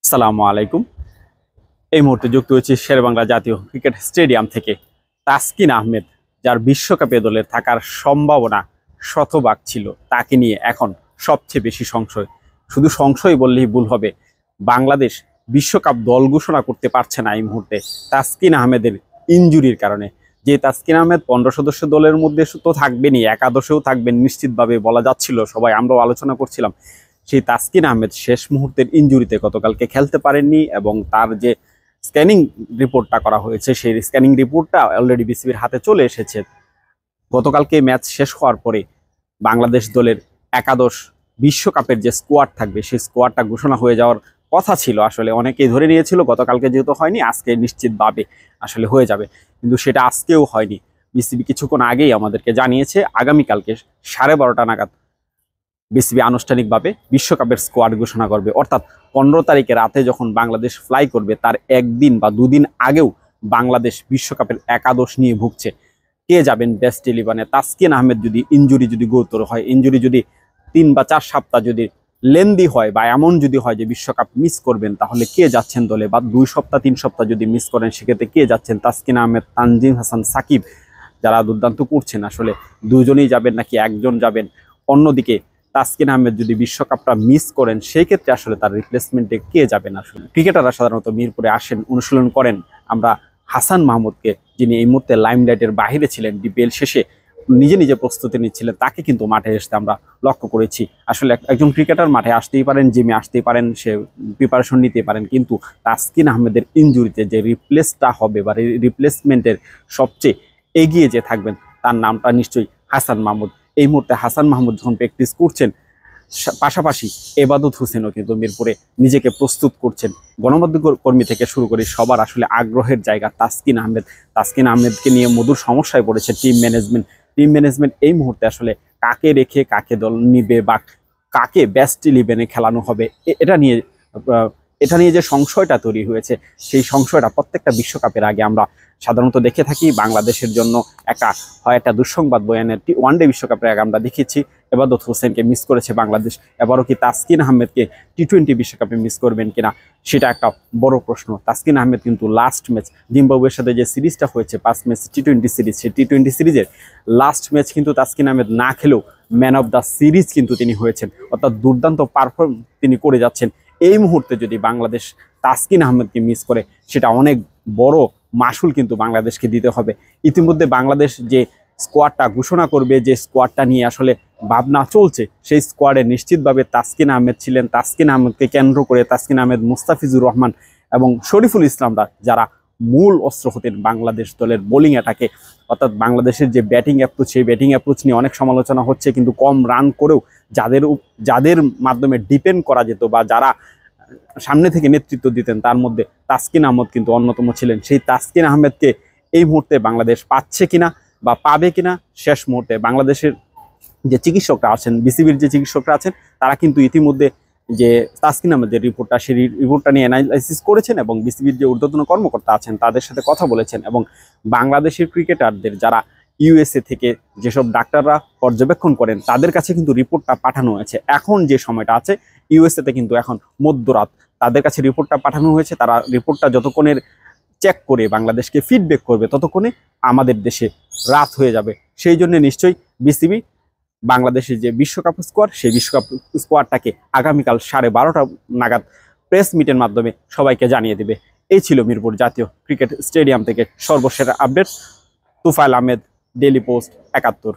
আসসালামু আলাইকুম। এই মুহূর্তে যুক্ত হয়েছে শেরেবাংলা জাতীয় ক্রিকেট স্টেডিয়াম থেকে। তাসকিন আহমেদ, যার বিশ্বকাপে দলের থাকার সম্ভাবনা শতভাগ ছিল, তাকে নিয়ে এখন সবচেয়ে বেশি সংশয়। শুধু সংশয় বললেই ভুল হবে। বাংলাদেশ বিশ্বকাপ দল ঘোষণা করতে পারছে না এই মুহূর্তে তাসকিন আহমেদের ইনজুরির কারণে। যে তাসকিন আহমেদ 15 সদস্য দলের মধ্যে তো থাকবেনই, একাদশেও থাকবেন নিশ্চিতভাবে বলা যাচ্ছিল, সবাই আমরাও আলোচনা করছিলাম। সেই তাসকিন আহমেদ শেষ মুহূর্তের ইনজুরিতে গতকালকে খেলতে পারেননি এবং তার যে স্ক্যানিং রিপোর্টটা করা হয়েছে সেই স্ক্যানিং রিপোর্টটা অলরেডি বিসিবির হাতে চলে এসেছে। গতকালকে ম্যাচ শেষ হওয়ার পরে বাংলাদেশ দলের একাদশ বিশ্বকাপের যে স্কোয়াড থাকবে সেই স্কোয়াডটা ঘোষণা হয়ে যাওয়ার কথা ছিল। আসলে অনেকেই ধরে নিয়েছিল গতকালকে যেহেতু হয়নি, আজকে নিশ্চিতভাবে আসলে হয়ে যাবে, কিন্তু সেটা আজকেও হয়নি। বিসিবি কিছুক্ষণ আগেই আমাদেরকে জানিয়েছে আগামীকালকে 12:30 নাগাদ বিসিবি আনুষ্ঠানিকভাবে বিশ্বকাপের স্কোয়াড ঘোষণা করবে। অর্থাৎ 15 তারিখে রাতে যখন বাংলাদেশ ফ্লাই করবে তার একদিন বা দুদিন আগেও বাংলাদেশ বিশ্বকাপের একাদশ নিয়ে ভুগছে। কে যাবেন বেস্ট 11-এ? তাসকিন আহমেদ যদি ইনজুরি যদি গুরুতর হয়, ইনজুরি যদি 3 বা 4 সপ্তাহ যদি লেন্দি হয় বা এমন যদি হয় যে বিশ্বকাপ মিস করবেন, তাহলে কে যাচ্ছেন দলে? বা 2 সপ্তাহ 3 সপ্তাহ যদি মিস করেন, সেক্ষেত্রে কে যাচ্ছেন? তাসকিন আহমেদ, তানজিম হাসান, সাকিব, যারা দুর্দান্ত করছেন, আসলে দুজনেই যাবেন নাকি একজন যাবেন? অন্যদিকে তাসকিন আহমেদ যদি বিশ্বকাপটা মিস করেন, সেই ক্ষেত্রে আসলে তার রিপ্লেসমেন্টে কে যাবেন? আসলে ক্রিকেটাররা সাধারণত মিরপুরে আসেন, অনুশীলন করেন। আমরা হাসান মাহমুদকে, যিনি এই মুহূর্তে লাইমলাইটের বাইরে ছিলেন, ডিপিএল শেষে নিজে নিজে প্রস্তুতি নিচ্ছিলেন, তাকে কিন্তু মাঠে আসতে আমরা লক্ষ্য করেছি। আসলে একজন ক্রিকেটার মাঠে আসতেই পারেন, জিমে আসতেই পারেন, সে প্রিপারেশন নিতে পারেন, কিন্তু তাসকিন আহমেদের ইনজুরিতে যে রিপ্লেসটা হবে বা রিপ্লেসমেন্টের সবচেয়ে এগিয়ে যে থাকবেন, তার নামটা নিশ্চয়ই হাসান মাহমুদ। এই মুহূর্তে হাসান মাহমুদ যখন প্র্যাকটিস করছেন, পাশাপাশি এবাদত হোসেনও কিন্তু মিরপুরে নিজেকে প্রস্তুত করছেন। গণমাধ্যম কর্মী থেকে শুরু করে সবার আসলে আগ্রহের জায়গা তাসকিন আহমেদ। তাসকিন আহমেদকে নিয়ে মধুর সমস্যায় পড়েছে টিম ম্যানেজমেন্ট এই মুহূর্তে আসলে কাকে রেখে কাকে দল নিবে বা কাকে বেস্ট 11-এ খেলানো হবে, এটা নিয়ে যে সংশয়টা তৈরি হয়েছে, সেই সংশয়টা প্রত্যেকটা বিশ্বকাপের আগে আমরা সাধারণত দেখে থাকি। বাংলাদেশের জন্য একটা দুঃসংবাদ বয়ানের ওয়ানডে বিশ্বকাপের আগে আমরা দেখেছি এবাদত হোসেনকে মিস করেছে বাংলাদেশ। এবারও কি তাসকিন আহমেদকে টি-20 বিশ্বকাপে মিস করবেন কিনা, সেটা একটা বড় প্রশ্ন। তাসকিন আহমেদ কিন্তু লাস্ট ম্যাচ জিম্বাবুয়ের সাথে যে সিরিজটা হয়েছে 5 ম্যাচ টি-20 সিরিজ, সেই টি-20 সিরিজের লাস্ট ম্যাচ কিন্তু তাসকিন আহমেদ না খেলেও ম্যান অফ দ্য সিরিজ কিন্তু তিনি হয়েছেন। অর্থাৎ দুর্দান্ত পারফর্ম তিনি করে যাচ্ছেন। এই মুহূর্তে যদি বাংলাদেশ তাসকিন আহমেদকে মিস করে, সেটা অনেক বড় মাসুল কিন্তু বাংলাদেশকে দিতে হবে। ইতিমধ্যে বাংলাদেশ যে স্কোয়াডটা ঘোষণা করবে, যে স্কোয়াডটা নিয়ে আসলে ভাবনা চলছে, সেই স্কোয়াডে নিশ্চিতভাবে তাসকিন আহমেদ ছিলেন। তাসকিন আহমেদকে কেন্দ্র করে তাসকিন আহমেদ, মুস্তাফিজুর রহমান এবং শরীফুল ইসলামরা যারা মূল অস্ত্র হতেন বাংলাদেশ দলের বোলিং অ্যাটাকে। অর্থাৎ বাংলাদেশের যে ব্যাটিং অ্যাপ্রোচ, সেই ব্যাটিং অ্যাপ্রোচ নিয়ে অনেক সমালোচনা হচ্ছে, কিন্তু কম রান করেও যাদের মাধ্যমে ডিপেন্ড করা যেত বা যারা সামনে থেকে নেতৃত্ব দিতেন, তার মধ্যে তাসকিন আহমেদ কিন্তু অন্যতম ছিলেন। সেই তাসকিন আহমেদকে এই মুহূর্তে বাংলাদেশ পাচ্ছে কিনা বা পাবে কিনা, শেষ মুহূর্তে বাংলাদেশের যে চিকিৎসকরা আছেন, বিসিবির যে চিকিৎসকরা আছেন, তারা কিন্তু ইতিমধ্যে যে তাসকিন আহমেদের রিপোর্টটা, সেই রিপোর্টটা নিয়ে অ্যানালাইসিস করেছেন এবং বিসিবির যে ঊর্ধ্বতন কর্মকর্তা আছেন তাদের সাথে কথা বলেছেন। এবং বাংলাদেশের ক্রিকেটারদের যারা ইউএসএ থেকে যেসব ডাক্তাররা পর্যবেক্ষণ করেন, তাদের কাছে কিন্তু রিপোর্টটা পাঠানো হয়েছে। এখন যে সময়টা আছে ইউএসএতে কিন্তু এখন মধ্যরাত, তাদের কাছে রিপোর্টটা পাঠানো হয়েছে। তারা রিপোর্টটা যতক্ষণের চেক করে বাংলাদেশকে ফিডব্যাক করবে, ততক্ষণে আমাদের দেশে রাত হয়ে যাবে। সেই জন্য নিশ্চয়ই বিসিবি বাংলাদেশের যে বিশ্বকাপ স্কোয়াড, সেই বিশ্বকাপ স্কোয়াডটাকে আগামীকাল 12:30 নাগাদ প্রেস মিটের মাধ্যমে সবাইকে জানিয়ে দেবে। এই ছিল মিরপুর জাতীয় ক্রিকেট স্টেডিয়াম থেকে সর্বশেষ update. Tufail Ahmed, daily post 71।